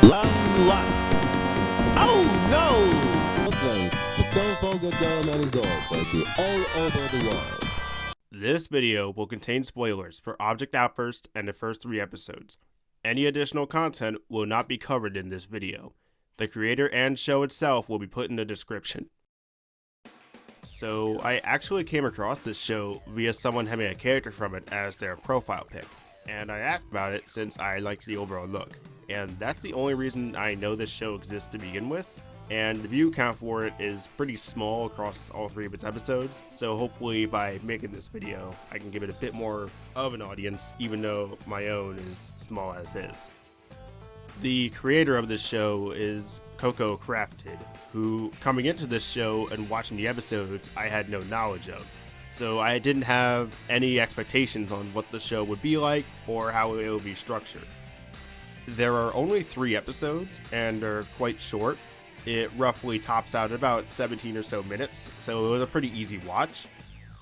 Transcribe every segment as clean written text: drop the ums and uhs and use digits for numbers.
La la. Oh no! Okay, the telephone got down on his own, thank you, all over the world. This video will contain spoilers for Object Outburst and the first 3 episodes. Any additional content will not be covered in this video. The creator and show itself will be put in the description. So I actually came across this show via someone having a character from it as their profile pic, and I asked about it since I liked the overall look. And that's the only reason I know this show exists to begin with, and the view count for it is pretty small across all 3 of its episodes, so hopefully by making this video I can give it a bit more of an audience, even though my own is small as is. The creator of this show is Coco Crafted, who, coming into this show and watching the episodes, I had no knowledge of. So I didn't have any expectations on what the show would be like or how it would be structured. There are only 3 episodes, and they're quite short. It roughly tops out at about 17 or so minutes, so it was a pretty easy watch.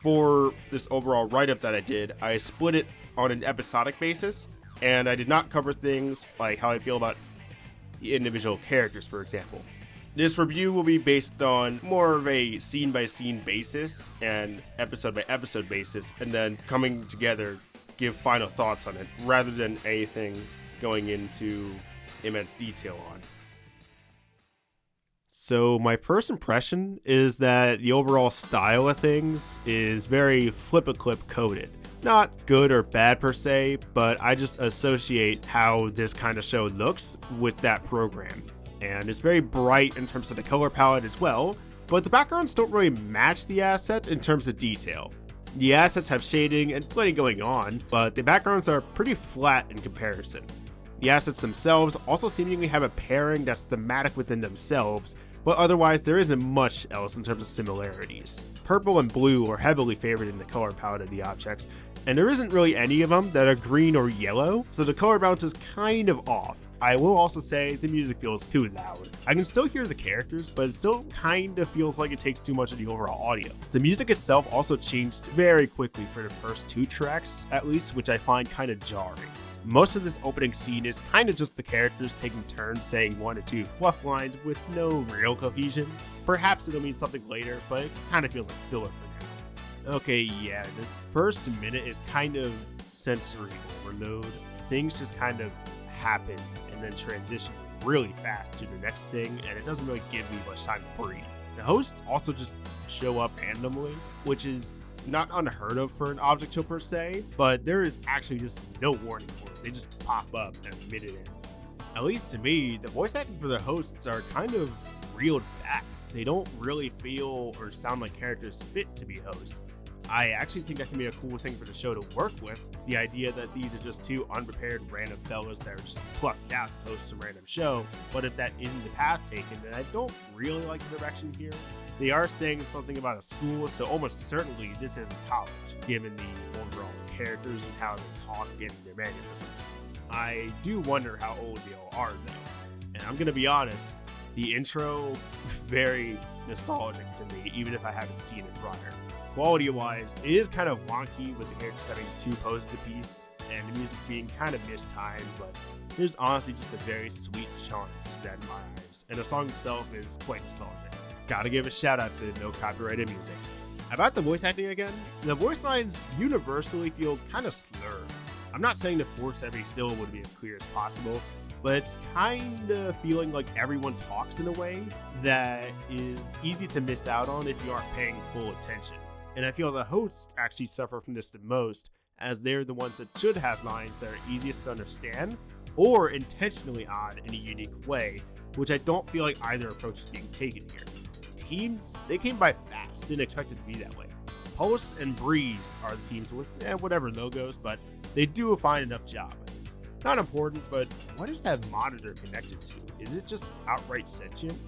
For this overall write-up that I did, I split it on an episodic basis, and I did not cover things like how I feel about the individual characters, for example. This review will be based on more of a scene-by-scene basis and episode-by-episode basis, and then coming together, give final thoughts on it, rather than anything going into immense detail on. So my first impression is that the overall style of things is very flip-a-clip coded. Not good or bad per se, but I just associate how this kind of show looks with that program. And it's very bright in terms of the color palette as well, but the backgrounds don't really match the assets in terms of detail. The assets have shading and plenty going on, but the backgrounds are pretty flat in comparison. The assets themselves also seemingly have a pairing that's thematic within themselves, but otherwise there isn't much else in terms of similarities. Purple and blue are heavily favored in the color palette of the objects, and there isn't really any of them that are green or yellow, so the color balance is kind of off. I will also say the music feels too loud. I can still hear the characters, but it still kind of feels like it takes too much of the overall audio. The music itself also changed very quickly for the first 2 tracks, at least, which I find kind of jarring. Most of this opening scene is kind of just the characters taking turns saying 1 or 2 fluff lines with no real cohesion. Perhaps it'll mean something later, but it kind of feels like filler for now. Okay, yeah, this first minute is kind of sensory overload. Things just kind of happen and then transition really fast to the next thing, and it doesn't really give me much time to breathe. The hosts also just show up randomly, which is not unheard of for an object show per se, but there is actually just no warning for it. They just pop up and admit it in. At least to me, the voice acting for the hosts are kind of reeled back. They don't really feel or sound like characters fit to be hosts. I actually think that can be a cool thing for the show to work with, the idea that these are just 2 unprepared random fellas that are just plucked out to host some random show, but if that isn't the path taken, then I don't really like the direction here. They are saying something about a school, so almost certainly this isn't college, given the overall characters and how they talk and their mannerisms. I do wonder how old they all are though, and I'm gonna be honest, the intro, very nostalgic to me, even if I haven't seen it prior. Quality-wise, it is kind of wonky with the characters having 2 poses apiece, and the music being kind of mistimed, but there's honestly just a very sweet charm to that in my eyes, and the song itself is quite nostalgic. Gotta give a shout out to no copyrighted music. About the voice acting again, the voice lines universally feel kind of slurred. I'm not saying to force every syllable to be as clear as possible, but it's kind of feeling like everyone talks in a way that is easy to miss out on if you aren't paying full attention. And I feel the hosts actually suffer from this the most, as they're the ones that should have lines that are easiest to understand, or intentionally odd in a unique way, which I don't feel like either approach is being taken here. Teams, they came by fast, didn't expect it to be that way. Pulse and Breeze are the teams with whatever logos, but they do a fine enough job. Not important, but what is that monitor connected to? Is it just outright sentient?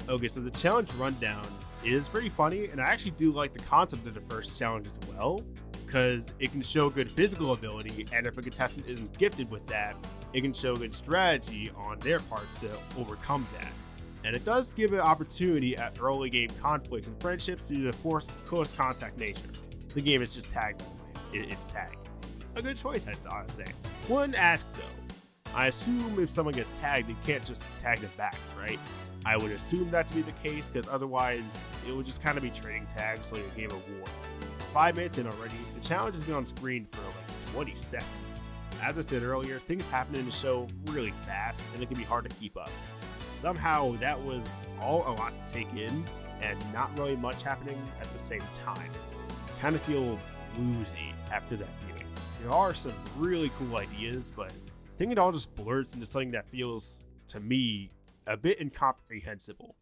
Okay, so the challenge rundown is pretty funny, and I actually do like the concept of the first challenge as well, because it can show good physical ability, and if a contestant isn't gifted with that, it can show good strategy on their part to overcome that. And it does give an opportunity at early game conflicts and friendships due to the forced close contact nature. The game is just tag, it's tag. A good choice, I thought I'd say. One ask though, I assume if someone gets tagged, they can't just tag them back, right? I would assume that to be the case, because otherwise it would just kind of be trading tags like a game of war. 5 minutes in already, the challenge has been on screen for like 20 seconds. As I said earlier, things happen in the show really fast, and it can be hard to keep up. Somehow that was all a lot to take in, and not really much happening at the same time. I kind of feel woozy after that viewing. There are some really cool ideas, but I think it all just blurs into something that feels, to me, a bit incomprehensible.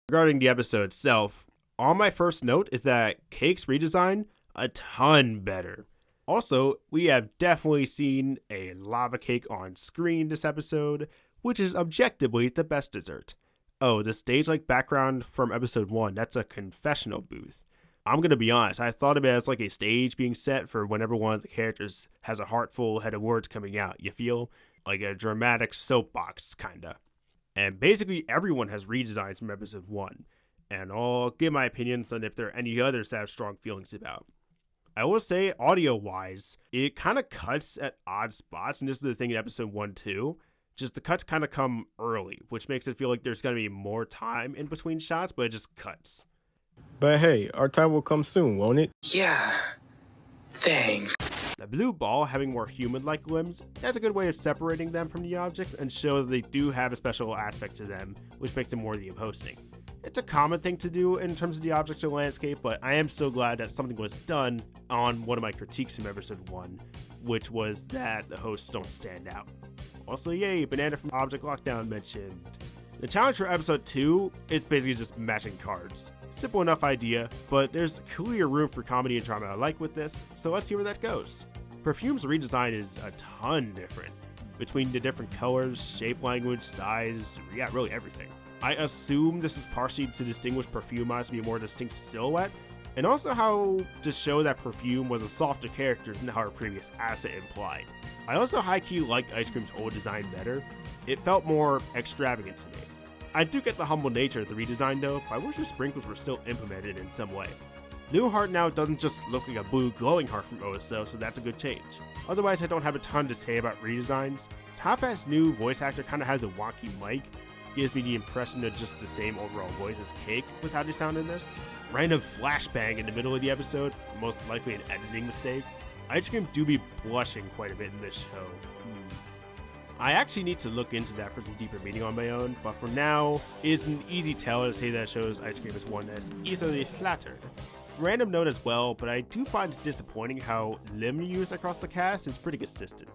Regarding the episode itself, on my first note is that Cake's redesign, a ton better. Also, we have definitely seen a lava cake on screen this episode, which is objectively the best dessert. Oh, the stage-like background from episode 1, that's a confessional booth. I'm gonna be honest, I thought of it as like a stage being set for whenever one of the characters has a heartful head of words coming out, you feel? Like a dramatic soapbox, kinda. And basically everyone has redesigns from episode 1, and I'll give my opinions on if there are any others that I have strong feelings about. I will say, audio-wise, it kind of cuts at odd spots, and this is the thing in episode 1 too. Just the cuts kind of come early, which makes it feel like there's going to be more time in between shots, but it just cuts. But hey, our time will come soon, won't it? Yeah. Thanks. The blue ball having more human-like limbs, that's a good way of separating them from the objects and show that they do have a special aspect to them, which makes them worthy of hosting. It's a common thing to do in terms of the object or landscape, but I am so glad that something was done on one of my critiques from episode 1, which was that the hosts don't stand out. Also, yay, Banana from Object Lockdown mentioned. The challenge for episode 2 is basically just matching cards. Simple enough idea, but there's clear room for comedy and drama I like with this, so let's see where that goes. Perfume's redesign is a ton different. Between the different colors, shape, language, size, yeah, really everything. I assume this is partially to distinguish Perfume out to be a more distinct silhouette, and also how to show that Perfume was a softer character than how her previous asset implied. I also high-key liked Ice Cream's old design better. It felt more extravagant to me. I do get the humble nature of the redesign though, but I wish the sprinkles were still implemented in some way. New Heart now doesn't just look like a blue glowing heart from Osoa, so that's a good change. Otherwise, I don't have a ton to say about redesigns. Top Hat's new voice actor kinda has a wonky mic. Gives me the impression of just the same overall voice as Cake with how they sound in this. Random flashbang in the middle of the episode, most likely an editing mistake. Ice Cream do be blushing quite a bit in this show. I actually need to look into that for some deeper meaning on my own, but for now, it's an easy tell to say that shows Ice Cream is one that's easily flattered. Random note as well, but I do find it disappointing how limb use across the cast is pretty consistent.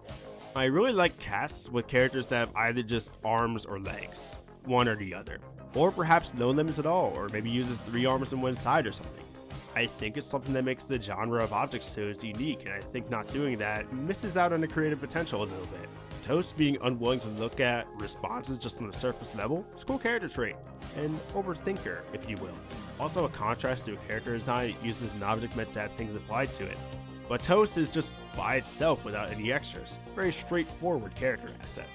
I really like casts with characters that have either just arms or legs, one or the other, or perhaps no limbs at all, or maybe uses 3 arms on one side or something. I think it's something that makes the genre of object shows unique, and I think not doing that misses out on the creative potential a little bit. Toast being unwilling to look at responses just on the surface level is a cool character trait, an overthinker, if you will. Also a contrast to a character design that uses an object meant to have things applied to it. But Toast is just by itself without any extras. Very straightforward character asset.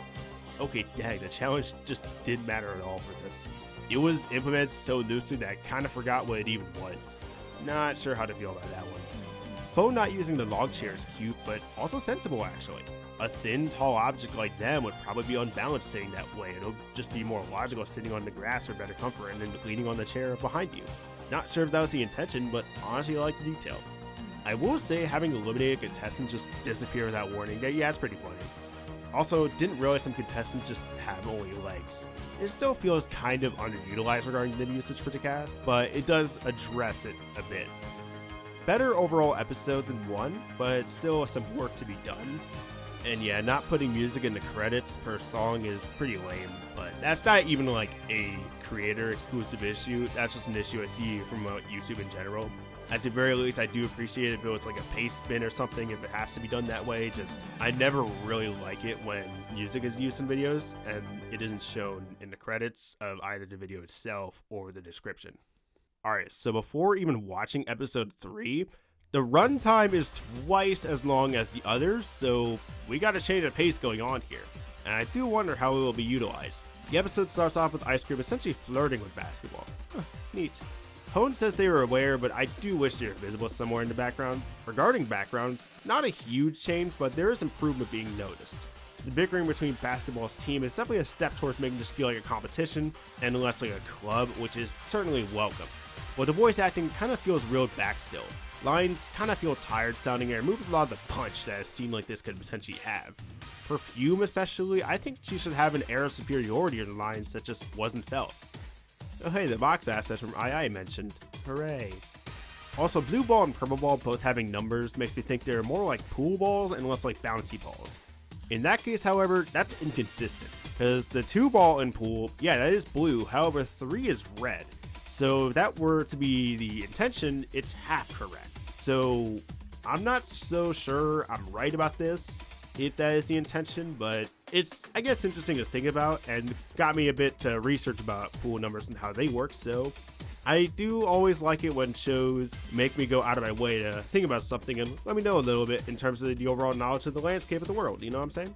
Okay, dang, the challenge just didn't matter at all for this. It was implemented so loosely that I kind of forgot what it even was. Not sure how to feel about that one. Foe not using the log chair is cute, but also sensible actually. A thin, tall object like them would probably be unbalanced sitting that way, and it would just be more logical sitting on the grass for better comfort and then leaning on the chair behind you. Not sure if that was the intention, but honestly I like the detail. I will say having eliminated contestants just disappear without warning, yeah, it's pretty funny. Also, didn't realize some contestants just have only legs. It still feels kind of underutilized regarding the usage for the cast, but it does address it a bit. Better overall episode than 1, but still some work to be done. And yeah, not putting music in the credits per song is pretty lame, but that's not even like a creator exclusive issue, that's just an issue I see from YouTube in general. At the very least, I do appreciate it if it was like a paste spin or something, if it has to be done that way. Just, I never really like it when music is used in videos and it isn't shown in the credits of either the video itself or the description. Alright, so before even watching episode 3, the runtime is twice as long as the others, so we got a change of pace going on here. and I do wonder how it will be utilized. The episode starts off with Ice Cream essentially flirting with basketball. Neat. Pone says they were aware, but I do wish they were visible somewhere in the background. Regarding backgrounds, not a huge change, but there is improvement being noticed. The bickering between basketball's team is definitely a step towards making this feel like a competition and less like a club, which is certainly welcome. But the voice acting kind of feels reeled back still. Lines kind of feel tired sounding and removes a lot of the punch that a scene like this could potentially have. Perfume especially, I think she should have an air of superiority in the lines that just wasn't felt. Oh hey, the box assets from II mentioned. Hooray. Also, blue ball and purple ball both having numbers makes me think they're more like pool balls and less like bouncy balls. In that case, however, that's inconsistent, because the 2-ball in pool, yeah, that is blue, however 3 is red. So if that were to be the intention, it's half correct. So I'm not so sure I'm right about this, if that is the intention, but it's, I guess, interesting to think about and got me a bit to research about pool numbers and how they work. So I do always like it when shows make me go out of my way to think about something and let me know a little bit in terms of the overall knowledge of the landscape of the world, you know what I'm saying?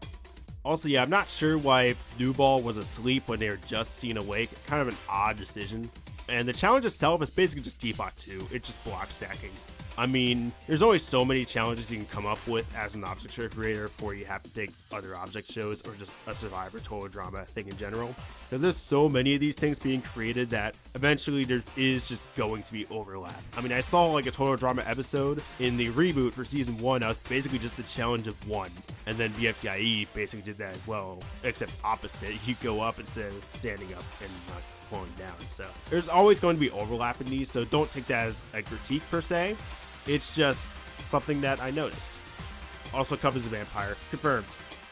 Also, yeah, I'm not sure why Blue Ball was asleep when they were just seen awake, kind of an odd decision. And the challenge itself is basically just Teapot 2, it's just block stacking. I mean, there's only so many challenges you can come up with as an object show creator before you have to take other object shows or just a Survivor total drama thing in general. Because there's so many of these things being created that eventually there is just going to be overlap. I mean, I saw like a total drama episode in the reboot for season 1 that was basically just the challenge of 1. And then BFDIE basically did that as well, except opposite. You go up instead of standing up and not falling down. So there's always going to be overlap in these, so don't take that as a critique per se. It's just something that I noticed. Also, Cup is a vampire. Confirmed.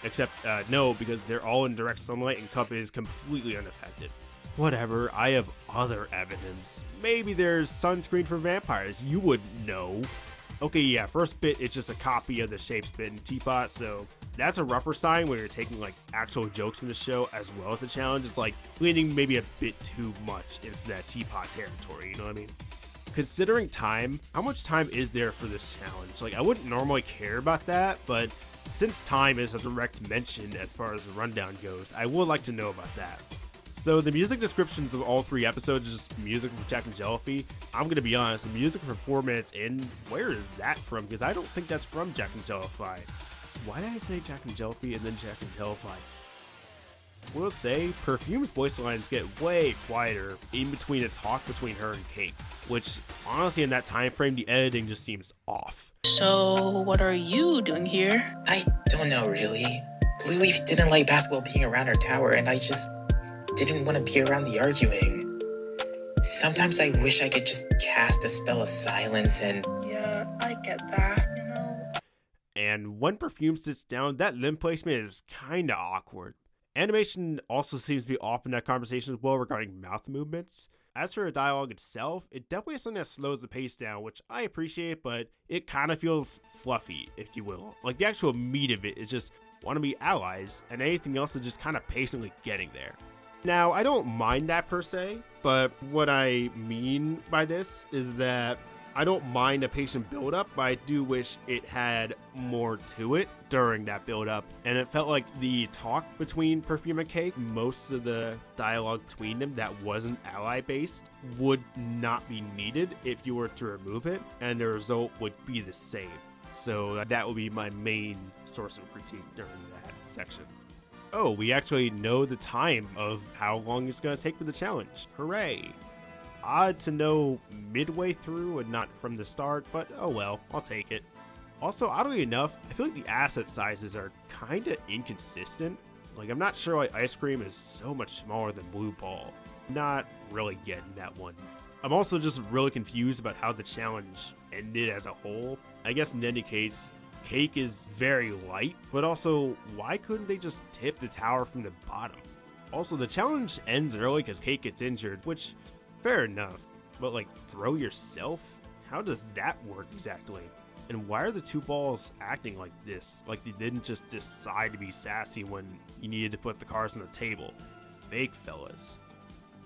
Except, no, because they're all in direct sunlight and Cup is completely unaffected. Whatever, I have other evidence. Maybe there's sunscreen for vampires. You wouldn't know. Okay, yeah, first bit is just a copy of the Shapes bit in Teapot, so that's a rougher sign when you're taking, like, actual jokes from the show as well as the challenge. It's like leaning maybe a bit too much into that Teapot territory, you know what I mean? Considering time, how much time is there for this challenge? Like, I wouldn't normally care about that, but since time is a direct mention as far as the rundown goes, I would like to know about that. So the music descriptions of all 3 episodes is just music from Jack and Jellyfy. I'm gonna be honest, the music for 4 minutes in, where is that from? Because I don't think that's from Jack and Jellyfy. Why did I say Jack and Jellyfy and then Jack and Jellyfy? We'll say Perfume's voice lines get way quieter in between the talk between her and Cake, which honestly in that time frame the editing just seems off. So, what are you doing here? I don't know, really. Blue Leaf didn't like basketball being around our tower, and I just didn't want to be around the arguing. Sometimes I wish I could just cast a spell of silence and... Yeah, I get that, you know? And when Perfume sits down, that limb placement is kinda awkward. Animation also seems to be off in that conversation as well regarding mouth movements. As for the dialogue itself, it definitely is something that slows the pace down, which I appreciate, but it kind of feels fluffy, if you will. Like, the actual meat of it is just want to be allies, and anything else is just kind of patiently getting there. Now, I don't mind that per se, but what I mean by this is that I don't mind a patient build-up, but I do wish it had more to it during that build-up. And it felt like the talk between Perfume and Cake, most of the dialogue between them that wasn't ally-based, would not be needed if you were to remove it, and the result would be the same. So that would be my main source of critique during that section. Oh, we actually know the time of how long it's going to take for the challenge. Hooray! Odd to know midway through and not from the start, but oh well, I'll take it. Also, oddly enough, I feel like the asset sizes are kinda inconsistent. Like, I'm not sure why Ice Cream is so much smaller than Blue Ball. Not really getting that one. I'm also just really confused about how the challenge ended as a whole. I guess in any case, Cake is very light, but also, why couldn't they just tip the tower from the bottom? Also, the challenge ends early because Cake gets injured, which, fair enough, but like, throw yourself? How does that work exactly? And why are the 2 balls acting like this? Like they didn't just decide to be sassy when you needed to put the cards on the table. Fake fellas.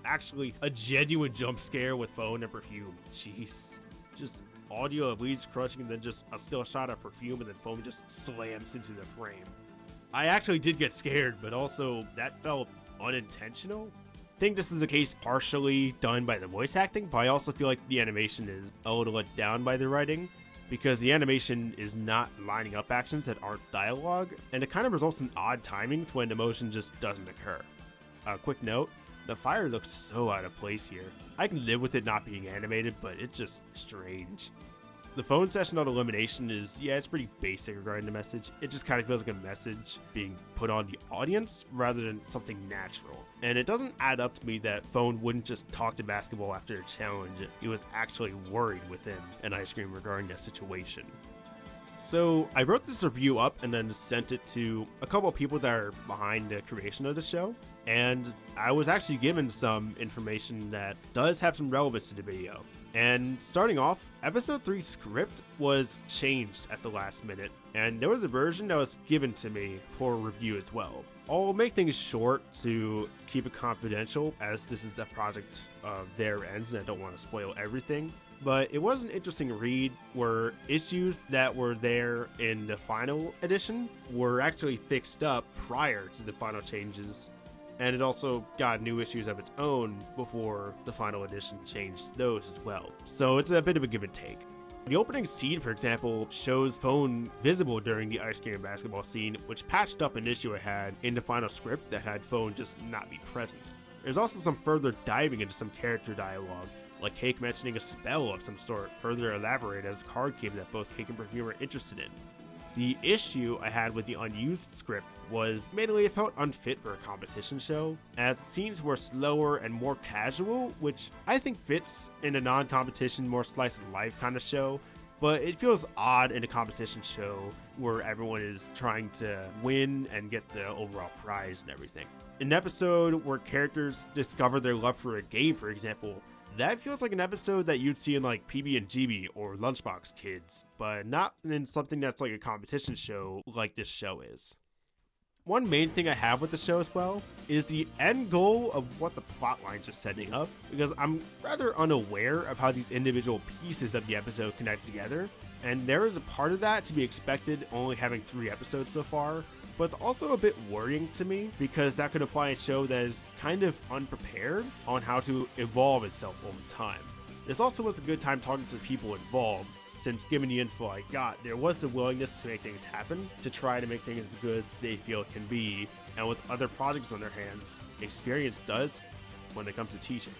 Actually, a genuine jump scare with Phone and Perfume. Jeez. Just audio of leads crushing and then just a still shot of Perfume and then Phone just slams into the frame. I actually did get scared, but also that felt unintentional. I think this is a case partially done by the voice acting, but I also feel like the animation is a little let down by the writing, because the animation is not lining up actions that aren't dialogue, and it kind of results in odd timings when emotion just doesn't occur. Quick note, the fire looks so out of place here. I can live with it not being animated, but it's just strange. The phone session on elimination is, it's pretty basic regarding the message. It just kind of feels like a message being put on the audience rather than something natural. And it doesn't add up to me that Phone wouldn't just talk to Basketball after a challenge. He was actually worried within an ice cream regarding that situation. So I wrote this review up and then sent it to a couple of people that are behind the creation of the show, and I was actually given some information that does have some relevance to the video. And starting off, episode 3 script was changed at the last minute, and there was a version that was given to me for review as well. I'll make things short to keep it confidential, as this is the project of their ends and I don't want to spoil everything. But it was an interesting read where issues that were there in the final edition were actually fixed up prior to the final changes, and it also got new issues of its own before the final edition changed those as well. So it's a bit of a give and take. The opening scene, for example, shows Phone visible during the ice cream and basketball scene, which patched up an issue I had in the final script that had Phone just not be present. There's also some further diving into some character dialogue, like Cake mentioning a spell of some sort, further elaborated as a card game that both Cake and Perfume are interested in. The issue I had with the unused script was mainly it felt unfit for a competition show, as the scenes were slower and more casual, which I think fits in a non-competition, more slice of life kind of show, but it feels odd in a competition show where everyone is trying to win and get the overall prize and everything. An episode where characters discover their love for a game, for example, that feels like an episode that you'd see in like PB and GB or Lunchbox Kids, but not in something that's like a competition show like this show is. One main thing I have with the show as well is the end goal of what the plot lines are setting up, because I'm rather unaware of how these individual pieces of the episode connect together, and there is a part of that to be expected only having 3 episodes so far, but it's also a bit worrying to me because that could apply a show that is kind of unprepared on how to evolve itself over time. This also was a good time talking to the people involved, since given the info I got, there was the willingness to make things happen, to try to make things as good as they feel it can be, and with other projects on their hands, experience does when it comes to teaching.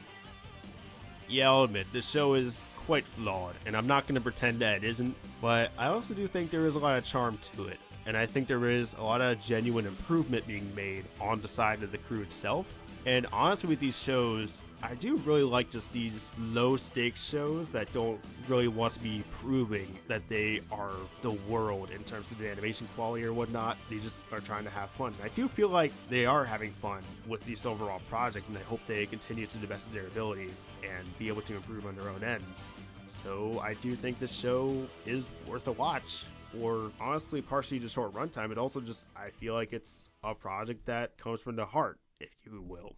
Yeah, I'll admit, this show is quite flawed, and I'm not going to pretend that it isn't, but I also do think there is a lot of charm to it. And I think there is a lot of genuine improvement being made on the side of the crew itself. And honestly, with these shows, I do really like just these low stakes shows that don't really want to be proving that they are the world in terms of the animation quality or whatnot. They just are trying to have fun. And I do feel like they are having fun with this overall project, and I hope they continue to the best of their ability and be able to improve on their own ends. So I do think this show is worth a watch. Or honestly, partially to short runtime, it also just, I feel like it's a project that comes from the heart, if you will.